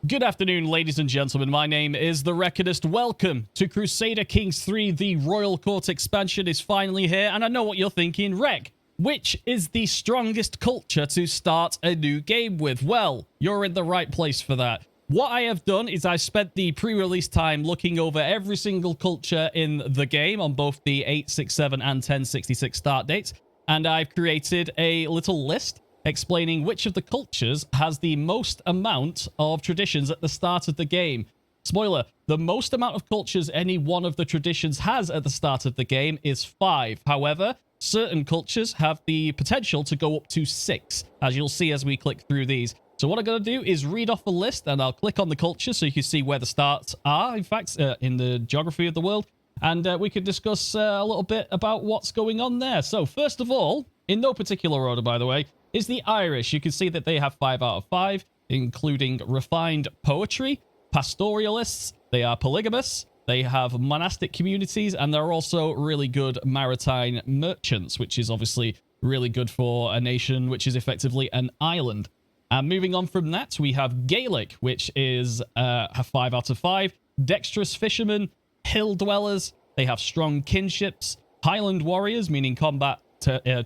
Good afternoon, ladies and gentlemen. My name is The Recordist. Welcome to Crusader Kings 3. The Royal Court expansion is finally here, and I know what you're thinking. Rec, which is the strongest culture to start a new game with? Well, you're in the right place for that. What I have done is I spent the pre-release time looking over every single culture in the game on both the 867 and 1066 start dates, and I've created a little list explaining which of the cultures has the most amount of traditions at the start of the game. Spoiler, the most amount of cultures any one of the traditions has at the start of the game is 5. However, certain cultures have the potential to go up to 6, as you'll see as we click through these. So what I'm going to do is read off a list, and I'll click on the culture so you can see where the starts are, in fact, in the geography of the world. And we could discuss a little bit about what's going on there. So first of all, in no particular order, by the way, is the Irish. You can see that they have 5 out of 5, including refined poetry, pastoralists, they are polygamous, they have monastic communities, and they're also really good maritime merchants, which is obviously really good for a nation which is effectively an island. And moving on from that, we have Gaelic, which is have 5 out of 5, dexterous fishermen, hill dwellers, they have strong kinships, Highland warriors, meaning combat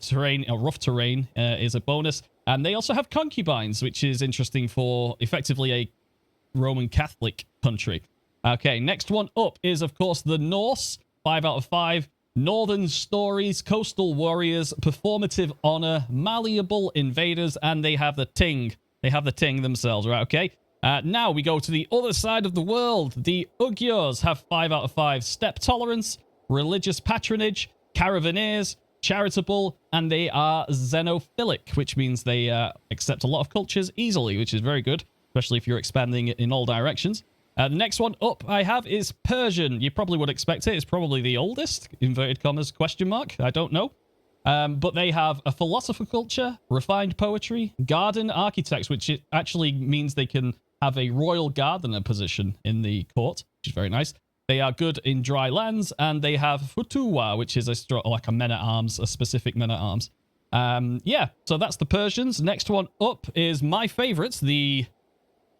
terrain, rough terrain is a bonus, and they also have concubines, which is interesting for effectively a Roman Catholic country. Okay, next one up is of course the Norse, 5 out of 5, northern stories, coastal warriors, performative honor, malleable invaders, and they have the ting. They have the ting themselves, right? Okay. Now we go to the other side of the world. The Ugyurs have 5 out of 5, step tolerance, religious patronage, caravaneers, charitable, and they are xenophilic, which means they accept a lot of cultures easily, which is very good, especially if you're expanding it in all directions. The next one up I have is Persian. You probably would expect it. It's probably the oldest, inverted commas, question mark. I don't know. But they have a philosopher culture, refined poetry, garden architects, which it actually means they can have a royal gardener position in the court, which is very nice. They are good in dry lands, and they have futuwa, which is like a men-at-arms, a specific men-at-arms. Yeah, so that's the Persians. Next one up is my favorites, the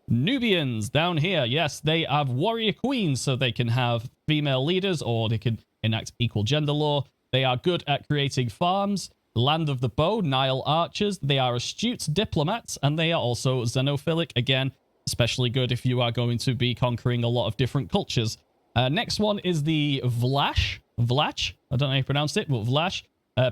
Nubians down here. Yes, they have warrior queens, so they can have female leaders, or they can enact equal gender law. They are good at creating farms, land of the bow, Nile archers. They are astute diplomats, and they are also xenophilic. Again, especially good if you are going to be conquering a lot of different cultures. Next one is the Vlach. Vlach, I don't know how you pronounce it, but Vlach.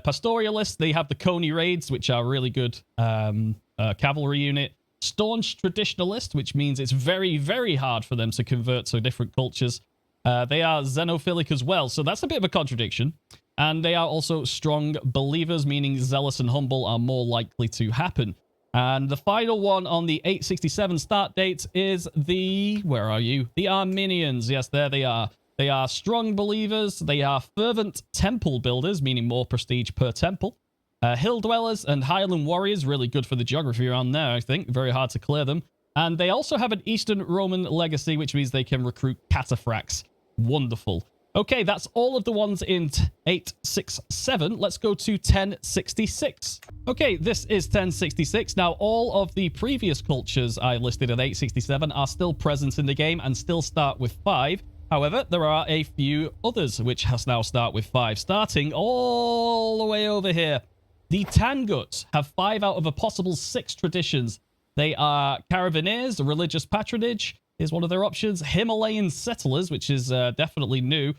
Pastoralists, they have the Coney Raids, which are really good cavalry unit. Staunch traditionalist, which means it's very, very hard for them to convert to different cultures. They are xenophilic as well, so that's a bit of a contradiction. And they are also strong believers, meaning zealous and humble are more likely to happen. And the final one on the 867 start date is the... where are you? The Armenians. Yes, there they are. They are strong believers. They are fervent temple builders, meaning more prestige per temple. Hill dwellers and Highland warriors, really good for the geography around there, I think. Very hard to clear them. And they also have an Eastern Roman legacy, which means they can recruit cataphracts. Wonderful. Okay, that's all of the ones in 867. Let's go to 1066. Okay, this is 1066. Now, all of the previous cultures I listed in 867 are still present in the game and still start with 5. However, there are a few others which has now start with 5, starting all the way over here. The Tangots have 5 out of a possible 6 traditions. They are caravaneers, religious patronage is one of their options, Himalayan settlers, which is definitely new,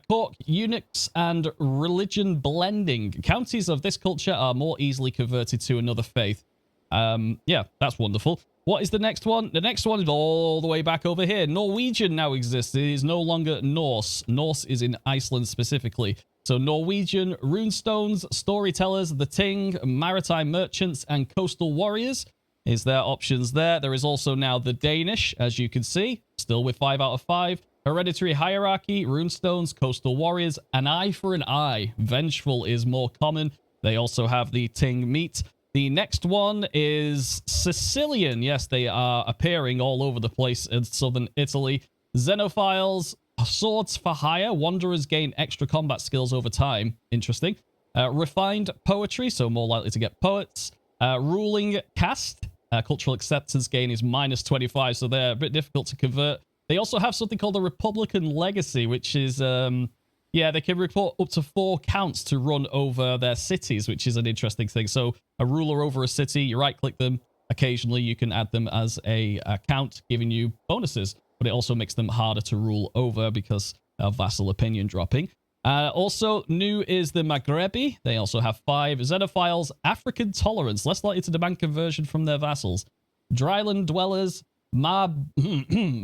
Cork eunuchs, and religion blending. Counties of this culture are more easily converted to another faith. Yeah, that's wonderful. What is the next one? The next one is all the way back over here. Norwegian now exists. It is no longer Norse. Norse is in Iceland specifically. So Norwegian, runestones, storytellers, the Ting, maritime merchants, and coastal warriors is their options there. There is also now the Danish, as you can see, still with 5 out of 5. Hereditary hierarchy, runestones, coastal warriors, an eye for an eye. Vengeful is more common. They also have the Ting meat. The next one is Sicilian. Yes, they are appearing all over the place in southern Italy. Xenophiles, swords for hire. Wanderers gain extra combat skills over time. Interesting. Refined poetry, so more likely to get poets. Ruling caste. Cultural acceptance gain is -25, so they're a bit difficult to convert. They also have something called the Republican Legacy, which is, yeah, they can report up to 4 counts to run over their cities, which is an interesting thing. So a ruler over a city, you right-click them. Occasionally, you can add them as a count, giving you bonuses. But it also makes them harder to rule over because of vassal opinion dropping. Also, new is the Maghrebi. They also have 5 Xenophiles, African Tolerance, less likely to demand conversion from their vassals. Dryland Dwellers, Mubarizun,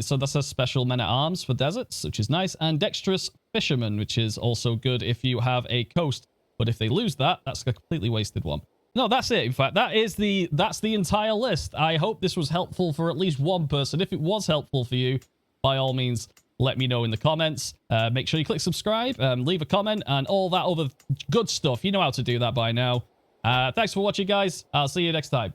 so that's a special men-at-arms for deserts, which is nice. And Dexterous Fishermen, which is also good if you have a coast. But if they lose that, that's a completely wasted one. No, that's it. In fact, that's the entire list. I hope this was helpful for at least one person. If it was helpful for you, by all means, let me know in the comments. Make sure you click subscribe, leave a comment, and all that other good stuff. You know how to do that by now. Thanks for watching, guys. I'll see you next time.